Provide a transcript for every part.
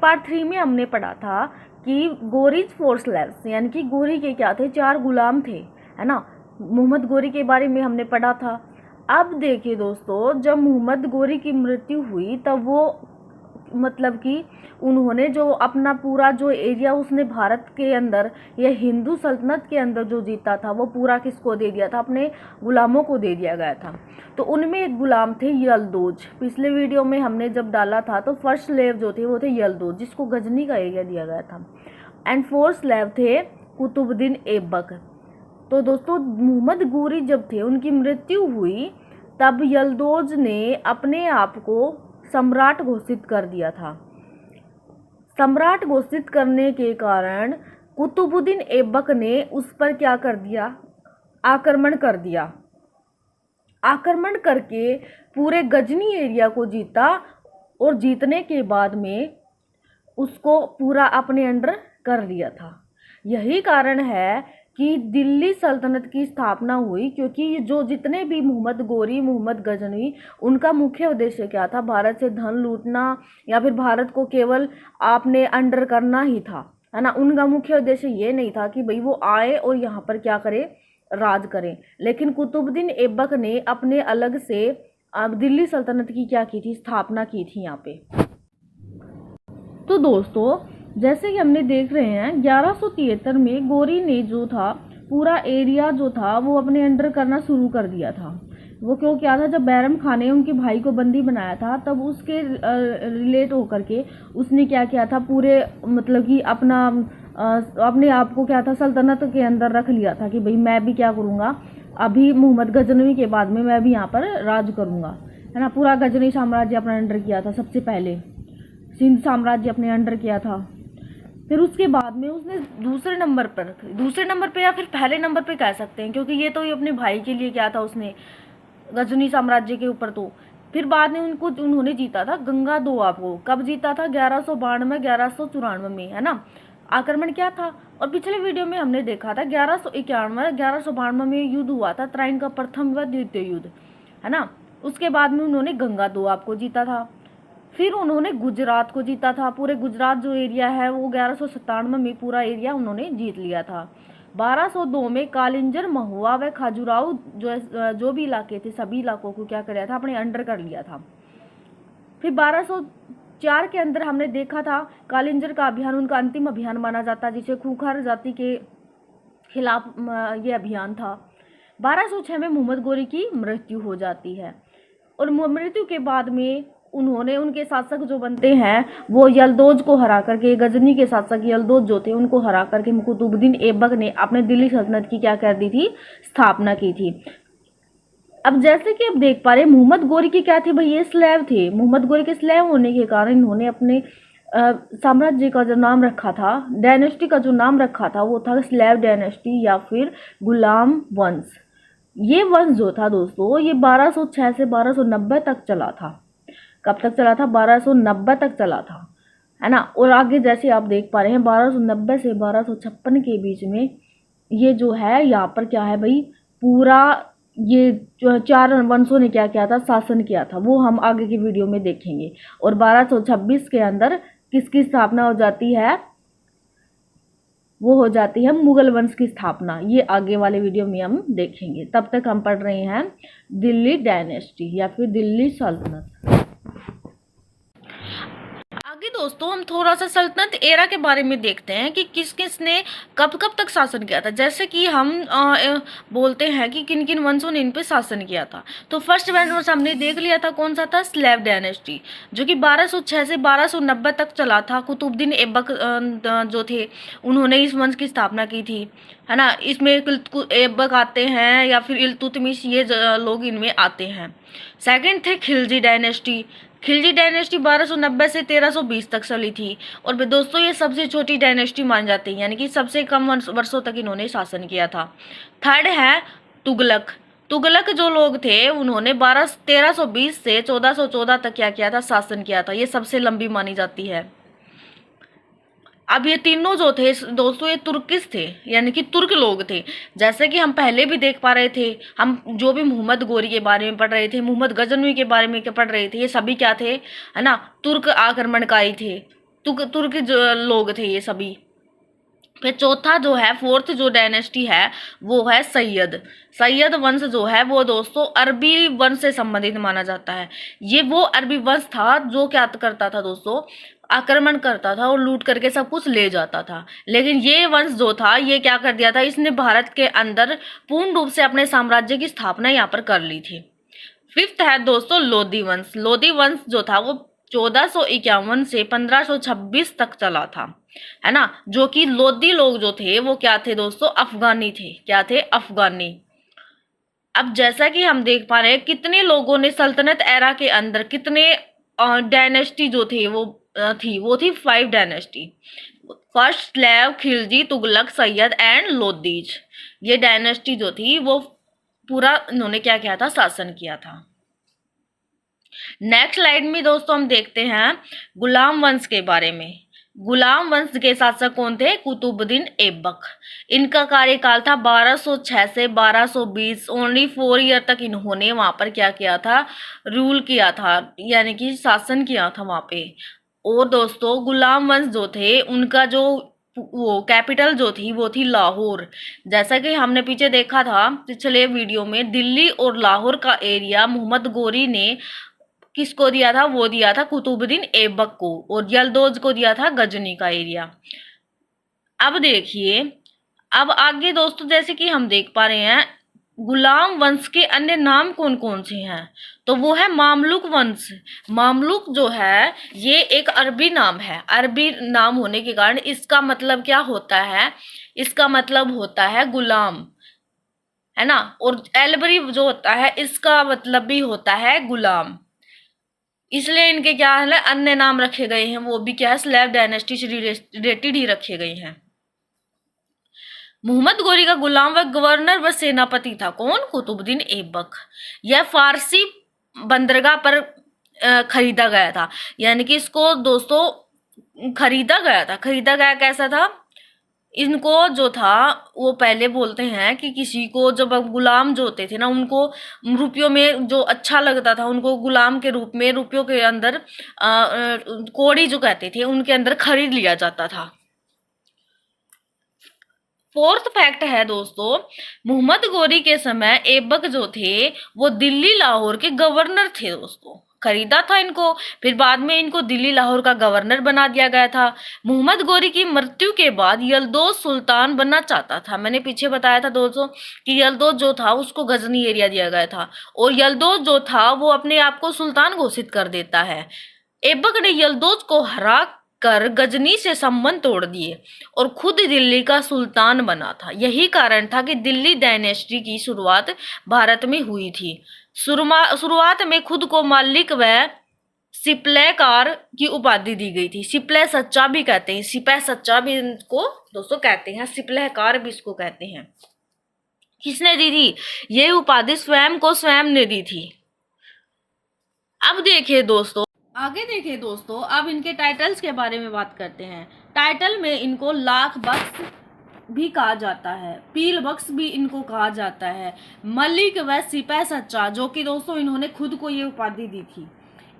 Part 3 में हमने पढ़ा था कि गोरीज 4 स्लेव्स, यानी कि गोरी के क्या थे, 4 गुलाम थे, है ना। मोहम्मद गोरी के बारे में हमने पढ़ा था। अब देखिए दोस्तों, जब मोहम्मद गोरी की मृत्यु हुई तब वो मतलब कि उन्होंने जो अपना पूरा जो एरिया उसने भारत के अंदर या हिंदू सल्तनत के अंदर जो जीता था वो पूरा किसको दे दिया था, अपने गुलामों को दे दिया गया था। तो उनमें एक गुलाम थे यलदोज। पिछले वीडियो में हमने जब डाला था तो फर्स्ट स्लेव जो थे वो थे यलदोज, जिसको गजनी का एरिया दिया गया था। एंड 4 स्लेव थे कुतुबुद्दीन ऐबक। तो दोस्तों, मोहम्मद गोरी जब थे, उनकी मृत्यु हुई, तब यलदोज ने अपने आप को सम्राट घोषित कर दिया था। सम्राट घोषित करने के कारण कुतुबुद्दीन ऐबक ने उस पर क्या कर दिया, आक्रमण कर दिया। आक्रमण करके पूरे गजनी एरिया को जीता और जीतने के बाद में उसको पूरा अपने अंडर कर लिया था। यही कारण है कि दिल्ली सल्तनत की स्थापना हुई, क्योंकि ये जो जितने भी मोहम्मद गोरी, मोहम्मद गजनवी, उनका मुख्य उद्देश्य क्या था, भारत से धन लूटना या फिर भारत को केवल आपने अंडर करना ही था, है ना। उनका मुख्य उद्देश्य ये नहीं था कि भाई वो आए और यहाँ पर क्या करे, राज करें। लेकिन कुतुबुद्दीन ऐबक ने अपने अलग से अब दिल्ली सल्तनत की क्या की थी, स्थापना की थी यहाँ पे। तो दोस्तों, जैसे कि हमने देख रहे हैं 1173 में गोरी ने जो था पूरा एरिया जो था वो अपने अंडर करना शुरू कर दिया था। वो क्यों क्या था, जब बैरम खान ने उनके भाई को बंदी बनाया था तब उसके रिलेट होकर के उसने क्या किया था, पूरे मतलब कि अपने आप को क्या था, सल्तनत के अंदर रख लिया था कि भाई मैं भी क्या करूँगा, अभी मोहम्मद गजनवी के बाद में मैं भी यहाँ पर राज करूँगा, है ना। पूरा गजनी साम्राज्य अपने अंडर किया था। सबसे पहले सिंध साम्राज्य अपने अंडर किया था। फिर उसके बाद में उसने दूसरे नंबर पे या फिर पहले नंबर पे कह सकते हैं, क्योंकि ये तो ये अपने भाई के लिए क्या था, उसने गजनी साम्राज्य के ऊपर। तो फिर बाद में उन्होंने जीता था गंगा दोआब को। कब जीता था, 1192 1194 में, है ना। आक्रमण क्या था, और पिछले वीडियो में हमने देखा था 1191 1192 में युद्ध हुआ था, त्राइन का प्रथम व द्वितीय युद्ध, है ना। उसके बाद में उन्होंने गंगा दोआब को जीता था। फिर उन्होंने गुजरात को जीता था। पूरे गुजरात जो एरिया है वो 1197 में पूरा एरिया उन्होंने जीत लिया था। 1202 में कालिंजर, महुआ व खाजुराहो जो भी इलाके थे, सभी इलाकों को क्या कर लिया था, अपने अंडर कर लिया था। फिर 1204 के अंदर हमने देखा था कालिंजर का अभियान उनका अंतिम अभियान माना जाता है, जिसे खूंखार जाति के खिलाफ ये अभियान था। 1206 में मोहम्मद गोरी की मृत्यु हो जाती है, और मृत्यु के बाद में उन्होंने उनके शासक जो बनते हैं वो यलदोज को हरा करके, गजनी के शासक यलदोज जो थे उनको हरा करके कुतुबुद्दीन ऐबक ने अपने दिल्ली सल्तनत की क्या कर दी थी, स्थापना की थी। अब जैसे कि आप देख पा रहे, मोहम्मद गोरी के क्या थे भाई, ये स्लेव थे। मोहम्मद गोरी के स्लेव होने के कारण इन्होंने अपने साम्राज्य का जो नाम रखा था, डायनेस्टी का जो नाम रखा था वो था स्लेव डायनेस्टी या फिर गुलाम वंश। ये वंश जो था दोस्तों, ये 1206 से 1290 तक चला था। कब तक चला था, 1290 तक चला था, है ना। और आगे जैसे आप देख पा रहे हैं 1290 से 1256 के बीच में ये जो है यहाँ पर क्या है भाई, पूरा ये जो 4 वंशों ने क्या किया था, शासन किया था, वो हम आगे की वीडियो में देखेंगे। और 1226 के अंदर किसकी स्थापना हो जाती है, वो हो जाती है मुगल वंश की स्थापना। ये आगे वाले वीडियो में हम देखेंगे। तब तक हम पढ़ रहे हैं दिल्ली डायनेस्टी या फिर दिल्ली सल्तनत। आगे दोस्तों हम थोड़ा सा सल्तनत एरा के बारे में देखते हैं कि किस किस ने कब कब तक शासन किया था। जैसे कि हम बोलते हैं कि किन किन वंशों ने इन पे शासन किया था। तो फर्स्ट वंश हमने देख लिया था, कौन सा था, स्लेव डायनेस्टी, जो कि 1206 से 1290 तक चला था। कुतुबुद्दीन ऐबक जो थे उन्होंने इस वंश की स्थापना की थी, है ना। इसमें ऐबक आते हैं या फिर इल्तुतमिश, ये लोग इनमें आते हैं। सेकंड थे खिलजी डायनेस्टी। खिलजी डायनेस्टी 1290 से 1320 तक चली थी, और दोस्तों ये सबसे छोटी डायनेस्टी मानी जाती है, यानी कि सबसे कम वर्षों तक इन्होंने शासन किया था। थर्ड है तुगलक। तुगलक जो लोग थे उन्होंने 1320 से 1414 तक क्या किया था, शासन किया था। ये सबसे लंबी मानी जाती है। अब ये तीनों जो थे दोस्तों ये तुर्किस थे, यानी कि तुर्क लोग थे। जैसे कि हम पहले भी देख पा रहे थे, हम जो भी मोहम्मद गोरी के बारे में पढ़ रहे थे, मोहम्मद गजनवी के बारे में पढ़ रहे थे, ये सभी क्या थे, है ना, तुर्क आक्रमणकारी थे। तुर्क जो लोग थे ये सभी। फिर चौथा जो है, फोर्थ जो डायनेस्टी है वो है सैयद। सैयद वंश जो है वो दोस्तों अरबी वंश से संबंधित माना जाता है। ये वो अरबी वंश था जो क्या करता था दोस्तों, आक्रमण करता था और लूट करके सब कुछ ले जाता था। लेकिन ये वंश जो था ये क्या कर दिया था, इसने भारत के अंदर पूर्ण रूप से अपने साम्राज्य की स्थापना यहाँ पर कर ली थी। फिफ्थ है दोस्तों लोधी वंश। लोधी वंश जो था वो 1451 से 1526 तक चला था, है ना। जो कि लोधी लोग जो थे वो क्या थे दोस्तों, अफगानी थे। क्या थे, अफगानी। अब जैसा कि हम देख पा रहे हैं कितने लोगों ने सल्तनत एरा के अंदर कितने डायनेस्टी जो थे वो थी 5 dynasty. First, slave, Khilji, Tughlaq, Syed and Lodhi's. ये डायनेस्टी जो थी वो पूरा इन्होंने क्या किया था, शासन किया था। नेक्स्ट स्लाइड में दोस्तों हम देखते हैं गुलाम वंश के बारे में। गुलाम वंश के शासक कौन थे, कुतुबुद्दीन ऐबक। इनका कार्यकाल था 1206 से 1220। ओनली 4 ईयर तक इन्होंने वहां पर क्या किया था, रूल किया था, यानी कि शासन किया था वहां पे। और दोस्तों गुलाम वंश जो थे उनका जो वो कैपिटल जो थी वो थी लाहौर। जैसा कि हमने पीछे देखा था पिछले वीडियो में, दिल्ली और लाहौर का एरिया मोहम्मद गोरी ने किसको दिया था, वो दिया था कुतुबुद्दीन ऐबक को, और यलदौज को दिया था गजनी का एरिया। अब देखिए, अब आगे दोस्तों जैसे कि हम देख पा रहे हैं गुलाम वंश के अन्य नाम कौन कौन से हैं, तो वो है मामलुक वंश। मामलुक जो है ये एक अरबी नाम है। अरबी नाम होने के कारण इसका मतलब क्या होता है, इसका मतलब होता है गुलाम, है ना। और एलबरी जो होता है इसका मतलब भी होता है गुलाम। इसलिए इनके क्या है, अन्य नाम रखे गए हैं, वो भी क्या है, स्लेव डायनेस्टी से रिलेटेड ही रखे गए हैं। मोहम्मद गोरी का गुलाम व गवर्नर व सेनापति था कौन, कुतुबुद्दीन ऐबक। यह फारसी बंदरगाह पर खरीदा गया था, यानी कि इसको दोस्तों खरीदा गया था। खरीदा गया कैसा था, इनको जो था वो पहले बोलते हैं कि किसी को जब गुलाम जो होते थे ना उनको रुपयों में जो अच्छा लगता था उनको गुलाम के रूप में रुपयों के अंदर कौड़ी जो कहते थे उनके अंदर खरीद लिया जाता था। फोर्थ फैक्ट है दोस्तों, मोहम्मद गोरी के समय ऐबक जो थे वो दिल्ली लाहौर के गवर्नर थे दोस्तों। खरीदा था इनको, फिर बाद में इनको दिल्ली लाहौर का गवर्नर बना दिया गया था। मोहम्मद गोरी की मृत्यु के बाद यलदौज सुल्तान बनना चाहता था। मैंने पीछे बताया था दोस्तों कि यलदौज जो था उसको गजनी एरिया दिया गया था, और यलदौज जो था वो अपने आप को सुल्तान घोषित कर देता है। ऐबक ने यलदौज को हरा कर गजनी से संबंध तोड़ दिए और खुद दिल्ली का सुल्तान बना था। यही कारण था कि दिल्ली डायनेस्टी की शुरुआत भारत में हुई थी। शुरुआत में खुद को मालिक व सिपहकार की उपाधि दी गई थी। सिपह सच्चा भी कहते हैं, सिपह सच्चा भी इनको दोस्तों कहते हैं, सिपहकार भी इसको कहते हैं। किसने दी थी ये उपाधि, स्वयं को स्वयं ने दी थी। अब देखिए दोस्तों, आगे देखिए दोस्तों, अब इनके टाइटल्स के बारे में बात करते हैं। टाइटल में इनको लाख बख्श भी कहा जाता है, पीर बख्श भी इनको कहा जाता है, मलिक व सिपह सच्चा, जो कि दोस्तों इन्होंने खुद को ये उपाधि दी थी।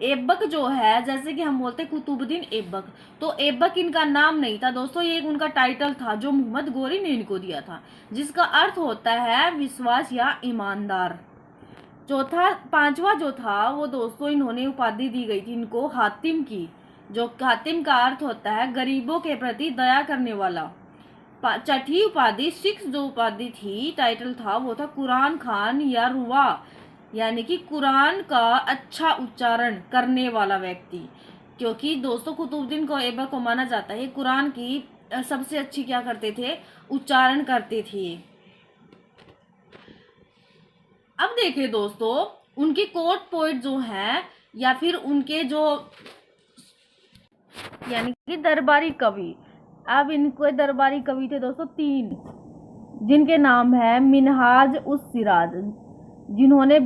ऐबक जो है, जैसे कि हम बोलते हैं कुतुबुद्दीन ऐबक, तो ऐबक इनका नाम नहीं था दोस्तों, ये उनका टाइटल था जो मोहम्मद गोरी ने इनको दिया था, जिसका अर्थ होता है विश्वास या ईमानदार। पांचवा जो था वो दोस्तों इन्होंने उपाधि दी गई थी इनको हातिम की, जो हातिम का अर्थ होता है गरीबों के प्रति दया करने वाला। छठी उपाधि, सिक्स जो उपाधि थी, टाइटल था, वो था कुरान खान या रुवा, यानी कि कुरान का अच्छा उच्चारण करने वाला व्यक्ति। क्योंकि दोस्तों कुतुबुद्दीन को ऐबक को माना जाता है कुरान की सबसे अच्छी क्या करते थे, उच्चारण करते थे। अब देखिए दोस्तों, उनकी कोर्ट पोइट जो है या फिर उनके जो यानी कि दरबारी कवि, अब इनको दरबारी कवि थे दोस्तों 3, जिनके नाम है मिनहाज उस सिराज, जिन्होंने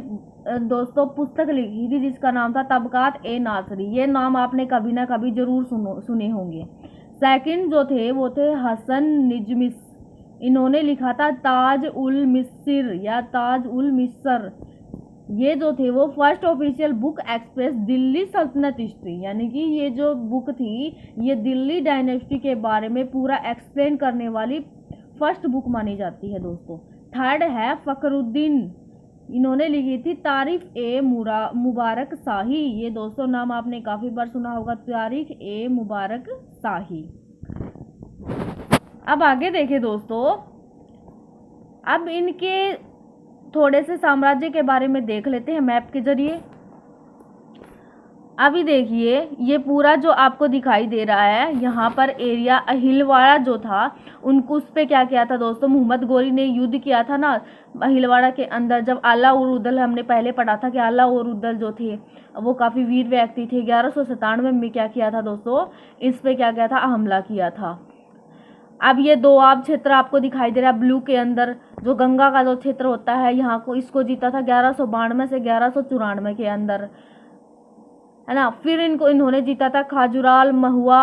दोस्तों पुस्तक लिखी थी जिसका नाम था तबकात ए नासरी। ये नाम आपने कभी ना कभी जरूर सुने होंगे। सेकंड जो थे वो थे हसन निजमिस, इन्होंने लिखा था ताज उल मिस्र या ताज उल मिस्र। ये जो थे वो first official book express Delhi सल्तनत हिस्ट्री, यानी कि ये जो बुक थी ये दिल्ली डायनेस्टी के बारे में पूरा एक्सप्लेन करने वाली फर्स्ट बुक मानी जाती है दोस्तों। थर्ड है फखरुद्दीन, इन्होंने लिखी थी तारिख ए मुबारक शाही। ये दोस्तों नाम आपने काफ़ी बार सुना होगा, तारिख ए मुबारक शाही। अब आगे देखें दोस्तों, अब इनके थोड़े से साम्राज्य के बारे में देख लेते हैं मैप के जरिए। अभी देखिए ये पूरा जो आपको दिखाई दे रहा है यहाँ पर एरिया अहिलवाड़ा जो था उनको उस पर क्या किया था दोस्तों, मोहम्मद गोरी ने युद्ध किया था ना अहिलवाड़ा के अंदर। जब आला और उदल, हमने पहले पढ़ा था कि आला और उदल जो थे वो काफ़ी वीर व्यक्ति थे। 1197 में क्या किया था दोस्तों, इस पे क्या किया था, हमला किया था। अब ये दोआब क्षेत्र आपको दिखाई दे रहा है ब्लू के अंदर, जो गंगा का जो क्षेत्र होता है यहाँ को, इसको जीता था 1192 से 1194 के अंदर, है ना। फिर इन्होंने जीता था खाजुराल, महुआ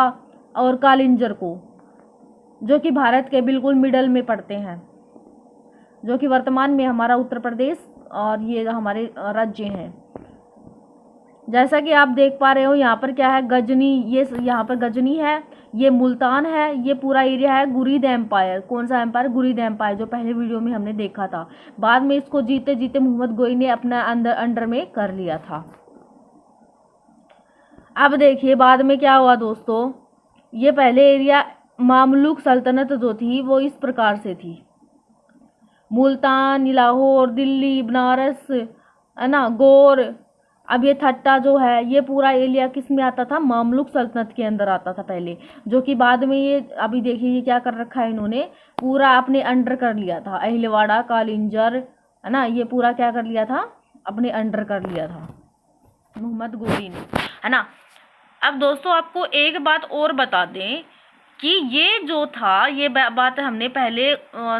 और कालिंजर को, जो कि भारत के बिल्कुल मिडल में पड़ते हैं, जो कि वर्तमान में हमारा उत्तर प्रदेश और ये हमारे राज्य हैं। जैसा कि आप देख पा रहे हो यहाँ पर क्या है, गजनी, ये यहाँ पर गजनी है, ये मुल्तान है, ये पूरा एरिया है गुरीद एम्पायर। कौन सा एम्पायर, गुरीद एम्पायर, जो पहले वीडियो में हमने देखा था। बाद में इसको जीते जीते मोहम्मद गोरी ने अपना अंडर में कर लिया था। अब देखिए बाद में क्या हुआ दोस्तों, ये पहले एरिया मामलुक सल्तनत जो थी वो इस प्रकार से थी, मुल्तान, लाहौर, दिल्ली, बनारस, है ना, गौर। अब ये ठट्टा जो है ये पूरा एरिया किस में आता था, मामलुक सल्तनत के अंदर आता था पहले, जो कि बाद में ये अभी देखिए ये क्या कर रखा है, इन्होंने पूरा अपने अंडर कर लिया था। अहिलवाड़ा, कालिंजर, है ना, ये पूरा क्या कर लिया था, अपने अंडर कर लिया था मोहम्मद गोरी ने, है ना। अब दोस्तों आपको एक बात और बता दें कि ये जो था, ये बात हमने पहले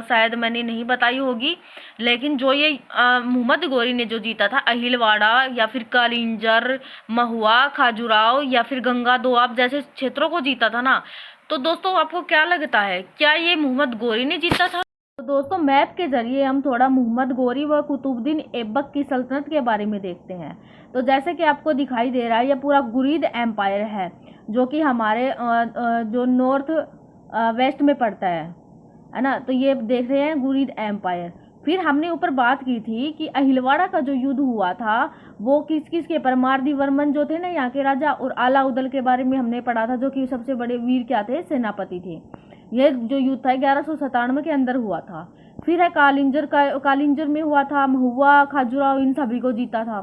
शायद मैंने नहीं बताई होगी, लेकिन जो ये मोहम्मद गोरी ने जो जीता था अहिलवाड़ा या फिर कालिंजर, महुआ, खाजुराहो या फिर गंगा दोआब जैसे क्षेत्रों को जीता था ना, तो दोस्तों आपको क्या लगता है, क्या ये मोहम्मद गोरी ने जीता था? तो दोस्तों मैप के जरिए हम थोड़ा मोहम्मद गोरी व कुतुबुद्दीन ऐबक की सल्तनत के बारे में देखते हैं। तो जैसे कि आपको दिखाई दे रहा है ये पूरा गुरीद एम्पायर है, जो कि हमारे जो नॉर्थ वेस्ट में पड़ता है ना। तो ये देख रहे हैं गुरीद एम्पायर। फिर हमने ऊपर बात की थी कि अहिलवाड़ा का जो युद्ध हुआ था वो किस किस के, परमार्दी वर्मन जो थे ना यहाँ के राजा, और आला उदल के बारे में हमने पढ़ा था, जो कि सबसे बड़े वीर क्या थे, सेनापति थे। ये जो युद्ध था 1197 के अंदर हुआ था। फिर है कालिंजर में हुआ था, महुआ, खाजुराहो, इन सभी को जीता था।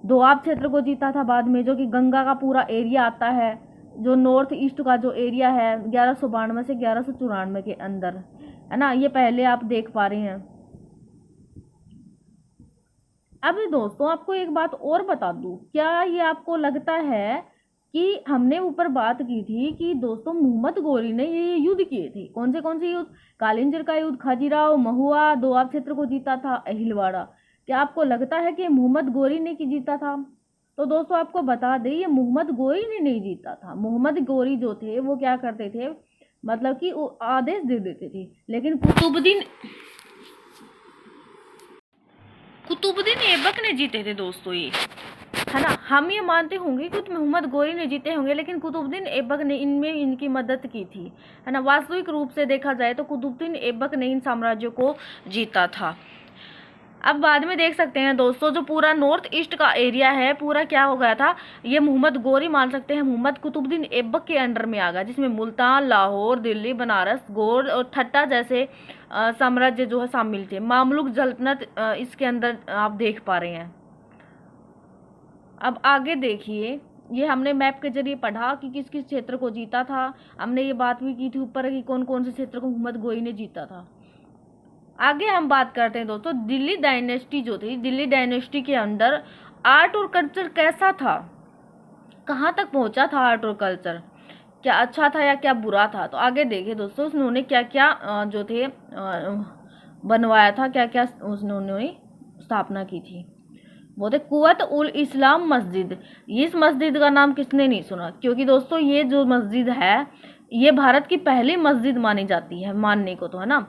दोआब क्षेत्र को जीता था बाद में, जो कि गंगा का पूरा एरिया आता है, जो नॉर्थ ईस्ट का जो एरिया है 1192 से 1194 के अंदर, है ना। ये पहले आप देख पा रहे हैं। अब दोस्तों आपको एक बात और बता दूं, क्या ये आपको लगता है कि हमने ऊपर बात की थी कि दोस्तों मोहम्मद गोरी ने ये युद्ध किए थे, कौन से युद्ध, कालिंजर का युद्ध, खजुराहो, महुआ, दोआब क्षेत्र को जीता था, अहिलवाड़ा। क्या आपको लगता है कि मोहम्मद गोरी ने की जीता था? तो दोस्तों आपको बता दें ये मोहम्मद गोरी ने नहीं जीता था। मोहम्मद गोरी जो थे वो क्या करते थे, मतलब कि वो आदेश दे देते थे, लेकिन कुतुबुद्दीन ऐबक ने जीते थे दोस्तों ये, है ना। हम ये मानते होंगे कि मोहम्मद गोरी ने जीते होंगे, लेकिन कुतुबुद्दीन ऐबक ने इनमें इनकी मदद की थी, है ना। वास्तविक रूप से देखा जाए तो कुतुबुद्दीन ऐबक ने इन साम्राज्यों को जीता था। अब बाद में देख सकते हैं दोस्तों जो पूरा नॉर्थ ईस्ट का एरिया है पूरा क्या हो गया था, ये मोहम्मद गोरी मान सकते हैं मोहम्मद कुतुबुद्दीन ऐबक के अंडर में आ गया, जिसमें मुल्तान, लाहौर, दिल्ली, बनारस, गौर और ठट्टा जैसे साम्राज्य जो है शामिल थे। मामलुक सल्तनत इसके अंदर आप देख पा रहे हैं। अब आगे देखिए, ये हमने मैप के जरिए पढ़ा कि किस किस क्षेत्र को जीता था। हमने ये बात भी की थी ऊपर कि कौन कौन से क्षेत्र को मोहम्मद गोरी ने जीता था। आगे हम बात करते हैं दोस्तों दिल्ली डायनेस्टी जो थी, दिल्ली डायनेस्टी के अंदर आर्ट और कल्चर कैसा था, कहाँ तक पहुँचा था आर्ट और कल्चर, क्या अच्छा था या क्या बुरा था। तो आगे देखिए दोस्तों उन्होंने क्या क्या जो थे बनवाया था, क्या क्या उन्होंने स्थापना की थी। वो थे कुवत उल इस्लाम मस्जिद। इस मस्जिद का नाम किसने नहीं सुना, क्योंकि दोस्तों ये जो मस्जिद है ये भारत की पहली मस्जिद मानी जाती है, मानने को तो, है ना।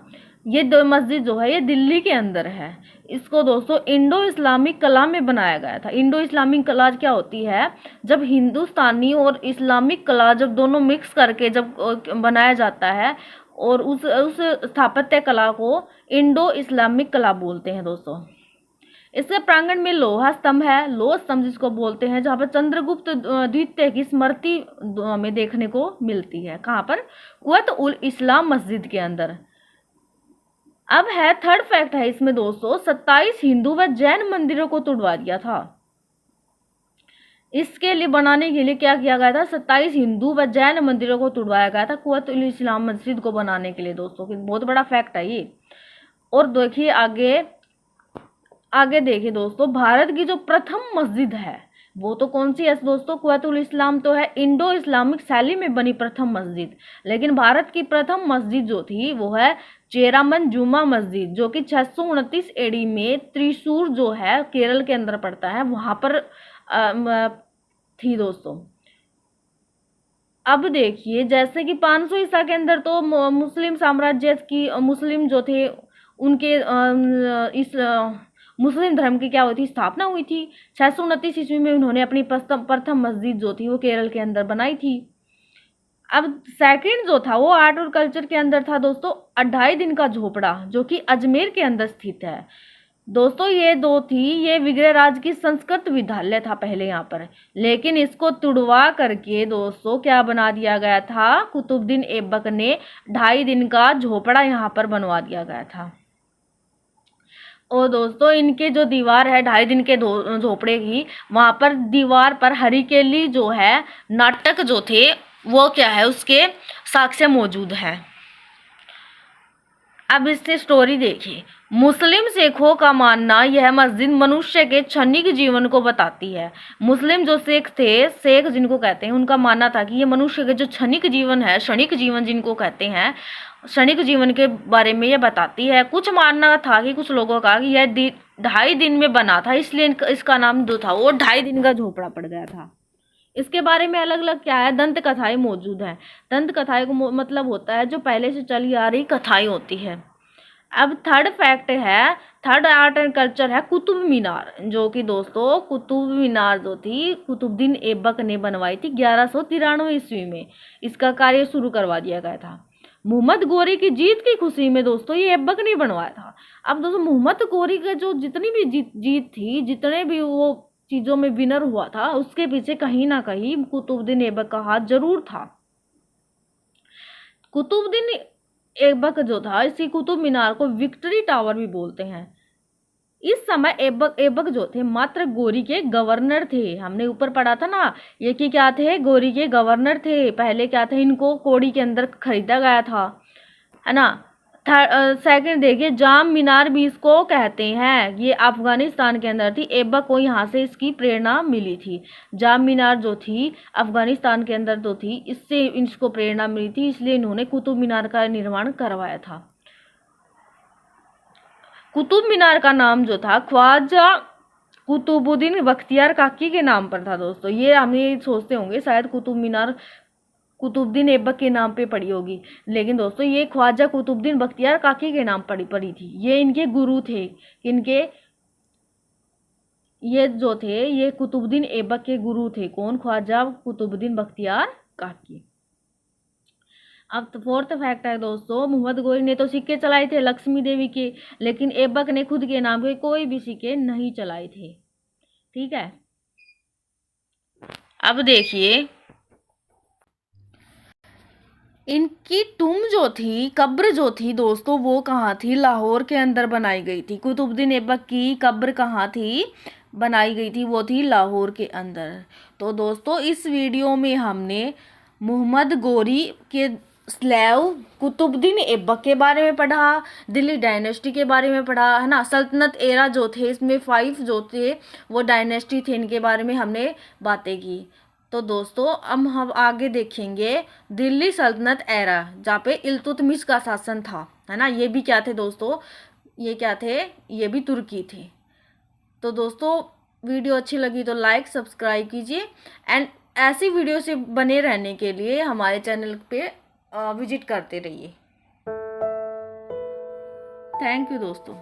ये दो मस्जिद जो है ये दिल्ली के अंदर है। इसको दोस्तों इंडो इस्लामिक कला में बनाया गया था। इंडो इस्लामिक कला क्या होती है, जब हिंदुस्तानी और इस्लामिक कला जब दोनों मिक्स करके जब बनाया जाता है, और उस स्थापत्य कला को इंडो इस्लामिक कला बोलते हैं दोस्तों। इसके प्रांगण में लोहा स्तंभ है, लोह स्तंभ जिसको बोलते हैं, जहाँ पर चंद्रगुप्त द्वितीय की स्मृति में देखने को मिलती है। कहाँ पर? कुवैत उल इस्लाम मस्जिद के अंदर। अब है थर्ड फैक्ट है इसमें दोस्तों, 27 हिंदू व जैन मंदिरों को तुड़वा दिया था। इसके लिए बनाने के लिए क्या किया गया था, 27 हिंदू व जैन मंदिरों को तुड़वाया गया था कुवैत उल इस्लाम मस्जिद को बनाने के लिए दोस्तों। बहुत बड़ा फैक्ट है ये। और देखिए आगे देखिए दोस्तों, भारत की जो प्रथम मस्जिद है वो तो कौन सी है दोस्तों, कुवैत उल इस्लाम तो है इंडो इस्लामिक शैली में बनी प्रथम मस्जिद। लेकिन भारत की प्रथम मस्जिद जो थी वो है चेरामन जुमा मस्जिद, जो कि 629 एडी में त्रिशूर जो है केरल के अंदर पड़ता है, वहां पर थी दोस्तों। अब देखिए जैसे कि 500 ईसा के अंदर तो मुस्लिम साम्राज्य की मुस्लिम जो थे उनके इस मुस्लिम धर्म की क्या हुई थी, स्थापना हुई थी। 629 ईस्वी में उन्होंने अपनी प्रथम मस्जिद जो थी वो केरल के अंदर बनाई थी। अब सेकंड जो था वो आर्ट और कल्चर के अंदर था दोस्तों, 2.5 दिन का झोपड़ा, जो कि अजमेर के अंदर स्थित है दोस्तों। ये दो थी, ये विग्रहराज की संस्कृत विद्यालय था पहले यहाँ पर, लेकिन इसको तुड़वा करके दोस्तों क्या बना दिया गया था, कुतुबुद्दीन ऐबक ने 2.5 दिन का झोपड़ा यहाँ पर बनवा दिया गया था। और दोस्तों इनके जो दीवार है 2.5 दिन के झोपड़े की, वहाँ पर दीवार पर हरिकेली जो है नाटक जो थे वो क्या है उसके साक्ष्य मौजूद है। अब इससे स्टोरी देखिए। मुस्लिम सिखों का मानना यह मस्जिद मनुष्य के क्षणिक जीवन को बताती है। मुस्लिम जो सिख थे, शेख जिनको कहते हैं, उनका मानना था कि ये मनुष्य के जो क्षणिक जीवन है, क्षणिक जीवन जिनको कहते हैं, क्षणिक जीवन के बारे में ये बताती है। कुछ मानना था कि कुछ लोगों का कि यह 2.5 दिन में बना था, इसलिए इसका नाम जो था वो 2.5 दिन का झोपड़ा पड़ गया था। इसके बारे में अलग अलग क्या है, दंत कथाएं मौजूद हैं। दंत कथाएं को मतलब होता है जो पहले से चली आ रही कथाएं होती है। अब थर्ड फैक्ट है, थर्ड आर्ट एंड कल्चर है कुतुब मीनार, जो कि दोस्तों कुतुब मीनार जो थी कुतुबुद्दीन ऐबक ने बनवाई थी 1193 ईस्वी में। इसका कार्य शुरू करवा दिया गया था। मोहम्मद गोरी की जीत की खुशी में दोस्तों ये ऐबक ने बनवाया था। अब दोस्तों मोहम्मद गोरी का जो जितनी भी जीत थी, जितने भी वो चीज़ों में विनर हुआ था, उसके पीछे कहीं ना कहीं कुतुबुद्दीन ऐबक का हाथ जरूर था। कुतुबुद्दीन ऐबक जो था, इसी कुतुब मीनार को विक्ट्री टावर भी बोलते हैं। इस समय ऐबक जो थे मात्र गोरी के गवर्नर थे। हमने ऊपर पढ़ा था ना, ये कि क्या थे, गोरी के गवर्नर थे। पहले क्या थे, इनको कोड़ी के अंदर खरीदा गया था, है ना। सेकंड देखिए, जाम मीनार भी इसको कहते हैं, ये अफगानिस्तान के अंदर थी। ऐबक को यहाँ से इसकी प्रेरणा मिली थी। जाम मीनार जो थी अफगानिस्तान के अंदर तो थी, इससे इसको प्रेरणा मिली थी, इसलिए इन्होंने कुतुब मीनार का निर्माण करवाया था। कुतुब मीनार का नाम जो था ख्वाजा कुतुबुद्दीन बख्तियार काकी के नाम पर था दोस्तों। ये हम ये सोचते होंगे शायद कुतुब मीनार कुतुबुद्दीन ऐबक के नाम पे पड़ी होगी, लेकिन दोस्तों ये ख्वाजा कुतुबुद्दीन बख्तियार काकी के नाम पड़ी थी। ये इनके गुरु थे। इनके ये जो थे ये कुतुबुद्दीन ऐबक के गुरु थे। कौन? ख्वाजा कुतुबुद्दीन बख्तियार काकी। अब तो फोर्थ फैक्ट है दोस्तों, मोहम्मद गोरी ने तो सिक्के चलाए थे लक्ष्मी देवी के, लेकिन ऐबक ने खुद के नाम के कोई भी सिक्के नहीं चलाए थे। ठीक है, अब देखिए इनकी टूम जो थी, कब्र जो थी दोस्तों, वो कहाँ थी? लाहौर के अंदर बनाई गई थी। कुतुबुद्दीन ऐबक की कब्र कहाँ थी बनाई गई थी? वो थी लाहौर के अंदर। तो दोस्तों इस वीडियो में हमने मोहम्मद गोरी के स्लेव कुतुबुद्दीन ऐबक के बारे में पढ़ा, दिल्ली डायनेस्टी के बारे में पढ़ा, है ना। सल्तनत एरा जो थे, इसमें 5 जो थे वो डायनेस्टी थे, इनके बारे में हमने बातें की। तो दोस्तों अब हम आगे देखेंगे दिल्ली सल्तनत एरा, जहाँ पे इल्तुतमिश का शासन था, है ना। ये भी क्या थे दोस्तों? ये क्या थे? ये भी तुर्की थे। तो दोस्तों वीडियो अच्छी लगी तो लाइक सब्सक्राइब कीजिए, एंड ऐसी वीडियो से बने रहने के लिए हमारे चैनल पे विजिट करते रहिए। थैंक यू दोस्तों।